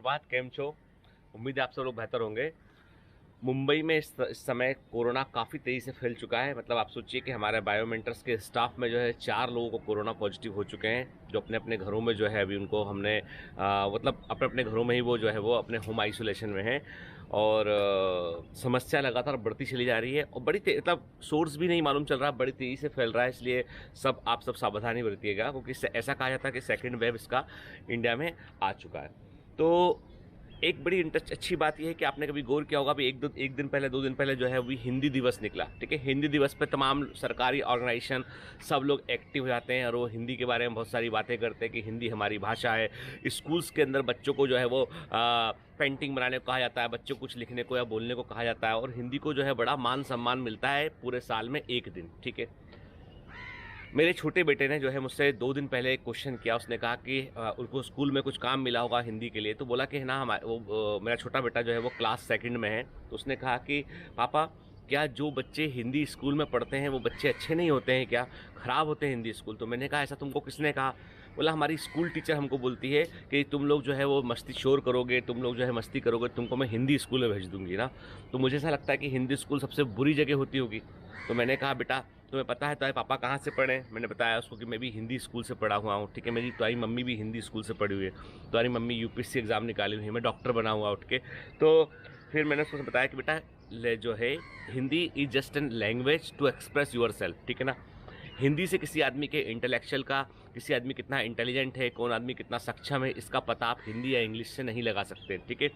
सुप्रभात, केम छो। उम्मीद है आप सब लोग बेहतर होंगे। मुंबई में इस समय कोरोना काफ़ी तेज़ी से फैल चुका है। मतलब आप सोचिए कि हमारे बायोमेंटर्स के स्टाफ में जो है 4 लोगों को कोरोना पॉजिटिव हो चुके हैं, जो अपने अपने घरों में जो है अभी उनको हमने मतलब अपने अपने घरों में ही वो जो है वो अपने होम आइसोलेशन में हैं। और समस्या लगातार बढ़ती चली जा रही है और मतलब सोर्स भी नहीं मालूम चल रहा, बड़ी तेज़ी से फैल रहा है। इसलिए आप सब सावधानी बरतिएगा, क्योंकि ऐसा कहा जाता है कि सेकेंड वेव इसका इंडिया में आ चुका है। तो एक बड़ी अच्छी बात यह है कि आपने कभी गौर किया होगा, अभी एक दिन पहले 2 दिन पहले जो है अभी हिंदी दिवस निकला। ठीक है, हिंदी दिवस पे तमाम सरकारी ऑर्गेनाइजेशन सब लोग एक्टिव हो जाते हैं और वो हिंदी के बारे में बहुत सारी बातें करते हैं कि हिंदी हमारी भाषा है। स्कूल्स के अंदर बच्चों को जो है वो पेंटिंग बनाने को कहा जाता है, बच्चों को कुछ लिखने को या बोलने को कहा जाता है और हिंदी को जो है बड़ा मान सम्मान मिलता है पूरे साल में एक दिन। ठीक है, मेरे छोटे बेटे ने जो है मुझसे 2 दिन पहले एक क्वेश्चन किया। उसने कहा कि उनको स्कूल में कुछ काम मिला होगा हिंदी के लिए, तो बोला कि ना मेरा छोटा बेटा जो है वो क्लास 2 में है। तो उसने कहा कि पापा, क्या जो बच्चे हिंदी स्कूल में पढ़ते हैं वो बच्चे अच्छे नहीं होते हैं, क्या ख़राब होते हैं हिंदी स्कूल? तो मैंने कहा ऐसा तुमको किसने कहा? बोला हमारी स्कूल टीचर हमको बोलती है कि तुम लोग जो है वो मस्ती शोर करोगे, तुम लोग जो है मस्ती करोगे, तुमको मैं हिंदी स्कूल में भेज दूंगी ना। तो मुझे ऐसा लगता है कि हिंदी स्कूल सबसे बुरी जगह होती होगी। तो मैंने कहा बेटा तुम्हें पता है तुम्हारे पापा कहाँ से पढ़े? मैंने बताया उसको कि मैं भी हिंदी स्कूल से पढ़ा हुआ हूँ। ठीक है, मेरी तुम्हारी मम्मी भी हिंदी स्कूल से पढ़ी हुई है, तुम्हारी मम्मी यूपीएससी एग्ज़ाम निकाली हुई है, मैं डॉक्टर बना हुआ उठ के। तो फिर मैंने उसको बताया कि बेटा जो है Hindi is just an language to express yourself. ठीक है ना, हिंदी से किसी आदमी के इंटेलेक्चुअल का, किसी आदमी कितना इंटेलिजेंट है, कौन आदमी कितना सक्षम है, इसका पता आप हिंदी या इंग्लिश से नहीं लगा सकते। ठीक है,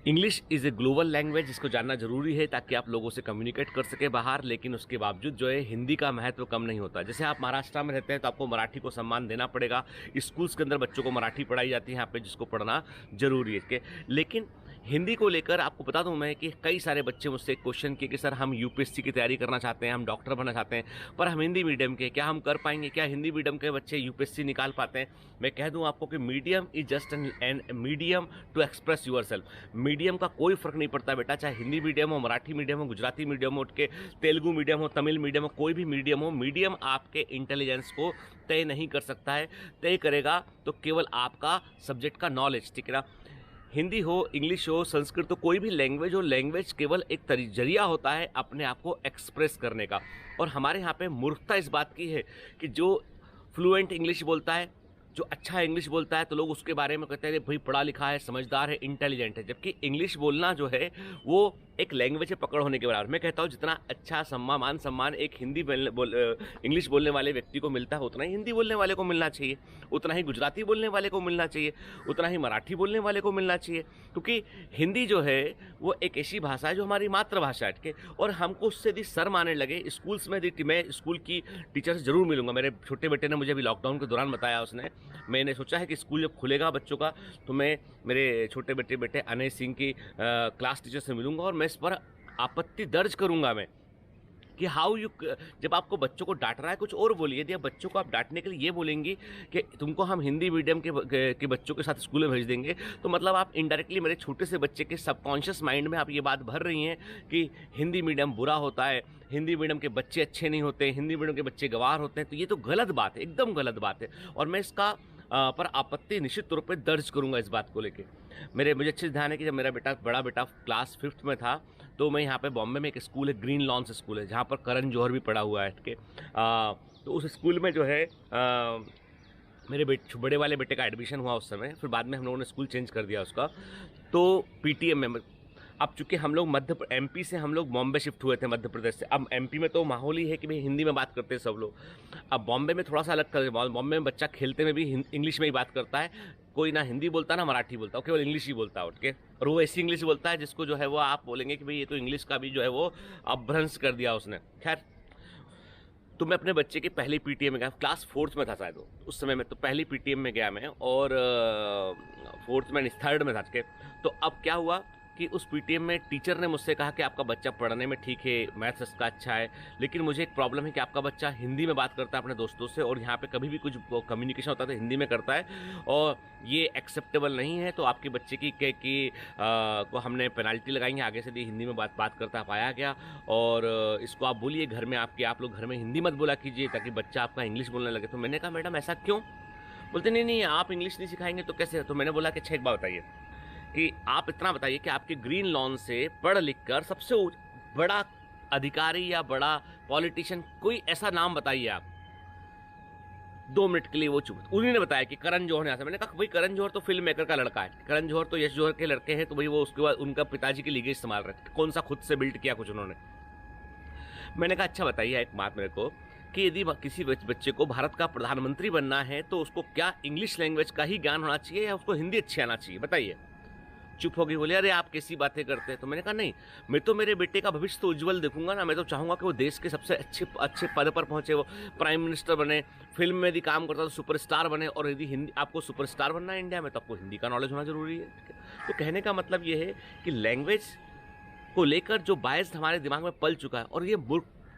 English is a global language, जिसको जानना जरूरी है ताकि आप लोगों से कम्युनिकेट कर सके बाहर। लेकिन उसके बावजूद जो है हिंदी का महत्व कम नहीं होता। जैसे आप महाराष्ट्र में रहते हैं तो आपको मराठी को सम्मान देना पड़ेगा। स्कूल्स के अंदर बच्चों को मराठी पढ़ाई जाती है यहाँ पे, जिसको पढ़ना जरूरी है। लेकिन हिंदी को लेकर आपको बता दूं मैं कि कई सारे बच्चे मुझसे क्वेश्चन किए कि सर हम यूपीएससी की तैयारी करना चाहते हैं, हम डॉक्टर बनना चाहते हैं, पर हम हिंदी मीडियम के, क्या हम कर पाएंगे? क्या हिंदी मीडियम के बच्चे यूपीएससी निकाल पाते हैं? मैं कह दूं आपको कि medium is just an medium to express yourself. Medium का कोई फर्क नहीं पड़ता बेटा, चाहे हिंदी मीडियम हो, मराठी मीडियम हो, गुजराती मीडियम हो, उठ के तेलुगु मीडियम हो, तमिल मीडियम हो, कोई भी मीडियम हो, मीडियम आपके इंटेलिजेंस को तय नहीं कर सकता है। तय करेगा तो केवल आपका सब्जेक्ट का नॉलेज। ठीक है ना, हिंदी हो, इंग्लिश हो, संस्कृत हो, कोई भी लैंग्वेज हो, लैंग्वेज केवल एक जरिया होता है अपने आप को एक्सप्रेस करने का। और हमारे यहाँ पे मूर्खता इस बात की है कि जो फ्लुएंट इंग्लिश बोलता है, जो अच्छा इंग्लिश बोलता है, तो लोग उसके बारे में कहते हैं भाई पढ़ा लिखा है, समझदार है, इंटेलिजेंट है। जबकि इंग्लिश बोलना जो है वो एक लैंग्वेज है पकड़ होने के बराबर। मैं कहता हूँ जितना अच्छा मान सम्मान एक इंग्लिश बोलने वाले व्यक्ति को मिलता है, उतना ही हिंदी बोलने वाले को मिलना चाहिए, उतना ही गुजराती बोलने वाले को मिलना चाहिए, उतना ही मराठी बोलने वाले को मिलना चाहिए। क्योंकि हिंदी जो है वो एक ऐसी भाषा है जो हमारी मातृभाषा है। ठीक है, और हमको उससे यदि शर्म आने लगे स्कूल्स में, मैं स्कूल की टीचर से जरूर मिलूंगा। मेरे छोटे बेटे ने मुझे अभी लॉकडाउन के दौरान बताया, उसने, मैंने सोचा है कि स्कूल जब खुलेगा बच्चों का तो मैं मेरे छोटे बेटे अनय सिंह की क्लास टीचर से मिलूंगा और मैं इस पर आपत्ति दर्ज करूंगा मैं कि जब आपको बच्चों को डांट रहा है कुछ और बोलिए। यदि आप बच्चों को आप डांटने के लिए ये बोलेंगी कि तुमको हम हिंदी मीडियम के बच्चों के साथ स्कूल में भेज देंगे, तो मतलब आप इनडायरेक्टली मेरे छोटे से बच्चे के सबकॉन्शियस माइंड में आप ये बात भर रही हैं कि हिंदी मीडियम बुरा होता है, हिंदी मीडियम के बच्चे अच्छे नहीं होते, हिंदी मीडियम के बच्चे गंवार होते हैं। तो ये तो गलत बात है, एकदम गलत बात है, और मैं इसका पर आपत्ति निश्चित तौर पे दर्ज करूंगा इस बात को लेके। मुझे अच्छे से ध्यान है कि जब मेरा बड़ा बेटा क्लास 5th में था, तो मैं यहाँ पे बॉम्बे में एक स्कूल है, ग्रीन लॉन्स स्कूल है, जहाँ पर करण जौहर भी पढ़ा हुआ है। तो उस स्कूल में जो है मेरे बड़े वाले बेटे का एडमिशन हुआ उस समय। फिर बाद में हम लोगों ने स्कूल चेंज कर दिया उसका। तो पीटीएम में अब चूंकि हम लोग एमपी से हम लोग बॉम्बे शिफ्ट हुए थे, मध्य प्रदेश से। अब एमपी में तो माहौल ही है कि भाई हिंदी में बात करते हैं सब लोग। अब बॉम्बे में थोड़ा सा अलग कर, बॉम्बे में बच्चा खेलते में भी इंग्लिश में ही बात करता है, कोई ना हिंदी बोलता ना मराठी बोलता, वो केवल इंग्लिश ही बोलता है उठ के। और वो ऐसी इंग्लिश बोलता है जिसको जो है वो आप बोलेंगे कि भाई ये तो इंग्लिश का भी जो है वो अपभ्रंश कर दिया उसने। खैर, तो मैं अपने बच्चे की पहली पीटीएम में गया, क्लास 4th में था शायद उस समय में, तो पहली पीटीएम में गया मैं, और 4th में 3rd में था। तो अब क्या हुआ कि उस पीटीएम में टीचर ने मुझसे कहा कि आपका बच्चा पढ़ने में ठीक है, मैथ्स इसका अच्छा है, लेकिन मुझे एक प्रॉब्लम है कि आपका बच्चा हिंदी में बात करता है अपने दोस्तों से, और यहाँ पे कभी भी कुछ कम्युनिकेशन होता है तो हिंदी में करता है, और ये एक्सेप्टेबल नहीं है। तो आपके बच्चे को हमने पेनल्टी लगाई है, आगे से हिंदी में बात करता पाया गया, और इसको आप बोलिए घर में आप लोग घर में हिंदी मत बोला कीजिए ताकि बच्चा आपका इंग्लिश बोलने लगे। तो मैंने कहा मैडम ऐसा क्यों? बोलते नहीं नहीं आप इंग्लिश नहीं सिखाएंगे तो कैसे? तो मैंने बोला कि अच्छा एक बात बताइए कि आप इतना बताइए कि आपके ग्रीन लॉन से पढ़ लिख कर सबसे बड़ा अधिकारी या बड़ा पॉलिटिशियन कोई ऐसा नाम बताइए आप। 2 मिनट के लिए वो चुप। उन्हीं ने बताया कि करण जौहर ने। मैंने कहा भाई करण जौहर तो फिल्म मेकर का लड़का है, करण जौहर तो यश जौहर के लड़के हैं, तो भाई वो उसके बाद उनका पिताजी के लीगेज इस्तेमाल रहे, कौन सा खुद से बिल्ड किया कुछ उन्होंने। मैंने कहा अच्छा बताइए एक बात मेरे को कि यदि किसी बच्चे को भारत का प्रधानमंत्री बनना है तो उसको क्या इंग्लिश लैंग्वेज का ही ज्ञान होना चाहिए या उसको हिंदी अच्छी आना चाहिए, बताइए। चुप हो गई, बोले अरे आप कैसी बातें करते हैं। तो मैंने कहा नहीं, मैं तो मेरे बेटे का भविष्य तो उज्जवल देखूंगा ना, मैं तो चाहूंगा कि वो देश के सबसे अच्छे पद पर पहुंचे, वो प्राइम मिनिस्टर बने, फिल्म में यदि काम करता तो सुपरस्टार बने। और यदि हिंदी आपको सुपरस्टार बनना है इंडिया में तो आपको हिंदी का नॉलेज होना जरूरी है। तो कहने का मतलब ये है कि लैंग्वेज को लेकर जो बायस हमारे दिमाग में पल चुका है और ये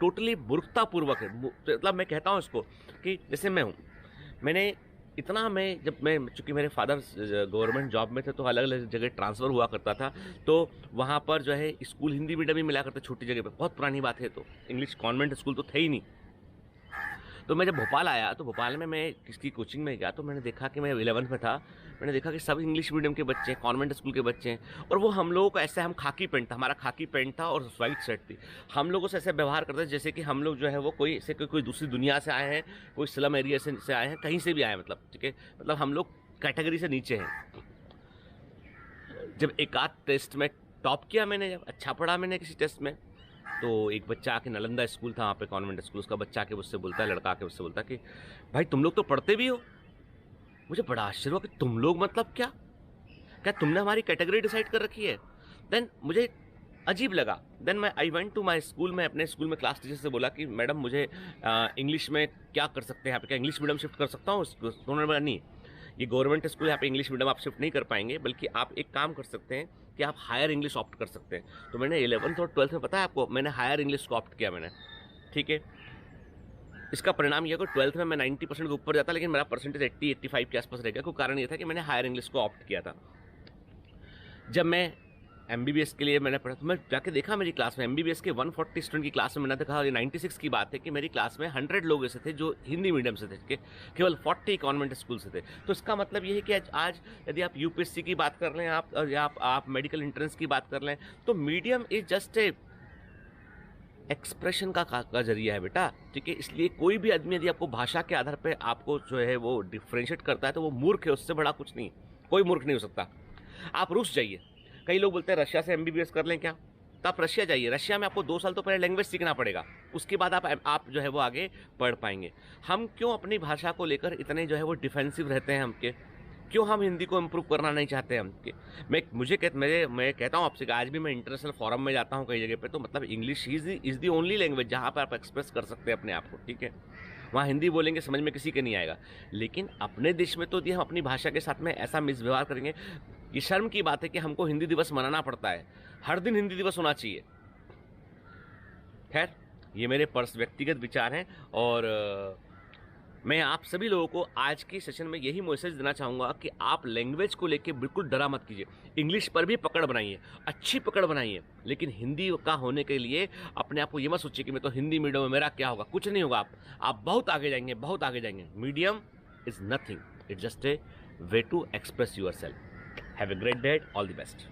टोटली मूर्खतापूर्वक है। मतलब मैं कहता हूँ इसको कि जैसे मैं हूँ, मैंने इतना जब मैं चूँकि मेरे फादर गवर्नमेंट जॉब में थे तो अलग अलग जगह ट्रांसफ़र हुआ करता था, तो वहाँ पर जो है स्कूल हिंदी मीडियम ही मिला करते छोटी जगह पे। बहुत पुरानी बात है, तो इंग्लिश कॉन्वेंट स्कूल तो थे ही नहीं। तो मैं जब भोपाल आया तो भोपाल में मैं किसकी कोचिंग में गया तो मैंने देखा कि मैं 11th में था, मैंने देखा कि सब इंग्लिश मीडियम के बच्चे हैं, कॉन्वेंट स्कूल के बच्चे हैं। और वो हम लोगों को ऐसे, हम खाकी पेंट था, हमारा खाकी पेंट था और वाइट शर्ट थी, हम लोगों से ऐसे व्यवहार करते थे जैसे कि हम लोग जो है वो कोई ऐसे कोई दूसरी दुनिया से आए हैं, कोई स्लम एरिया से आए हैं, कहीं से भी आए हैं, मतलब ठीक है, मतलब हम लोग कैटेगरी से नीचे हैं। जब एक आध टेस्ट में टॉप किया मैंने, जब अच्छा पढ़ा मैंने किसी टेस्ट में, तो एक बच्चा आके, नालंदा स्कूल था वहाँ पे कॉन्वेंट स्कूल, उसका बच्चा आके मुझसे बोलता है, लड़का आके मुझसे बोलता है कि भाई तुम लोग तो पढ़ते भी हो। मुझे बड़ा आश्चर्य हुआ कि तुम लोग मतलब क्या तुमने हमारी कैटेगरी डिसाइड कर रखी है। देन मुझे अजीब लगा। देन मैं I went to my school, मैं अपने स्कूल में क्लास टीचर से बोला कि मैडम मुझे इंग्लिश में क्या कर सकते हैं यहाँ पे, क्या इंग्लिश मीडियम शिफ्ट कर सकता हूँ? उन्होंने बोला नहीं, ये गवर्नमेंट स्कूल, यहाँ पे इंग्लिश मीडियम आप शिफ्ट नहीं कर पाएंगे, बल्कि आप एक काम कर सकते हैं कि आप हायर इंग्लिश ऑप्ट कर सकते हैं। तो मैंने 11th और 12th में, पता है आपको, मैंने हायर इंग्लिश को ऑप्ट किया मैंने, ठीक है। इसका परिणाम यह कि 12th में मैं 90% के ऊपर जाता, लेकिन मेरा परसेंटेज 80-85 के आसपास रह गया। कोई कारण ये था कि मैंने हायर इंग्लिश को ऑप्ट किया था। जब मैं MBBS के लिए मैंने पढ़ा तो मैं जाके देखा मेरी क्लास में MBBS के 140 स्टूडेंट की क्लास में मैंने देखा, ये 96 की बात है कि मेरी क्लास में 100 लोग ऐसे थे जो हिंदी मीडियम से थे, केवल 40 कॉन्वेंट स्कूल से थे। तो इसका मतलब ये है कि आज यदि आप UPSC की बात कर लें, आप मेडिकल एंट्रेंस की बात कर लें, तो medium is just a expression का जरिया है बेटा, ठीक है। इसलिए कोई भी आदमी यदि आपको भाषा के आधार पर आपको जो है वो डिफ्रेंशिएट करता है तो वो मूर्ख है, उससे बड़ा कुछ नहीं, कोई मूर्ख नहीं हो सकता। आप रूस जाइए, कई लोग बोलते हैं रशिया से MBBS कर लें क्या, तो आप रशिया जाइए, रशिया में आपको 2 साल तो पहले लैंग्वेज सीखना पड़ेगा, उसके बाद आप जो है वो आगे पढ़ पाएंगे। हम क्यों अपनी भाषा को लेकर इतने जो है वो डिफेंसिव रहते हैं, क्यों हम हिंदी को इम्प्रूव करना नहीं चाहते हम मैं कहता हूँ आपसे कि आज भी मैं इंटरनेशनल फोरम में जाता हूँ कई जगह पे, तो मतलब English is the only language जहाँ पर आप एक्सप्रेस कर सकते हैं अपने आप को, ठीक है। वहाँ हिंदी बोलेंगे समझ में किसी के नहीं आएगा, लेकिन अपने देश में तो यदि हम अपनी भाषा के साथ में ऐसा मिसव्यवहार करेंगे, ये शर्म की बात है कि हमको हिंदी दिवस मनाना पड़ता है, हर दिन हिंदी दिवस होना चाहिए। खैर, ये मेरे व्यक्तिगत विचार हैं और मैं आप सभी लोगों को आज की सेशन में यही मैसेज देना चाहूँगा कि आप लैंग्वेज को लेके बिल्कुल डरा मत कीजिए। इंग्लिश पर भी पकड़ बनाइए, अच्छी पकड़ बनाइए, लेकिन हिंदी का होने के लिए अपने आप को ये मत सोचिए कि मैं तो हिंदी मीडियम में, मेरा क्या होगा। कुछ नहीं होगा, आप बहुत आगे जाएंगे, बहुत आगे जाएंगे। Medium is nothing, it's just a way to express yourself. Have a great day, all the best.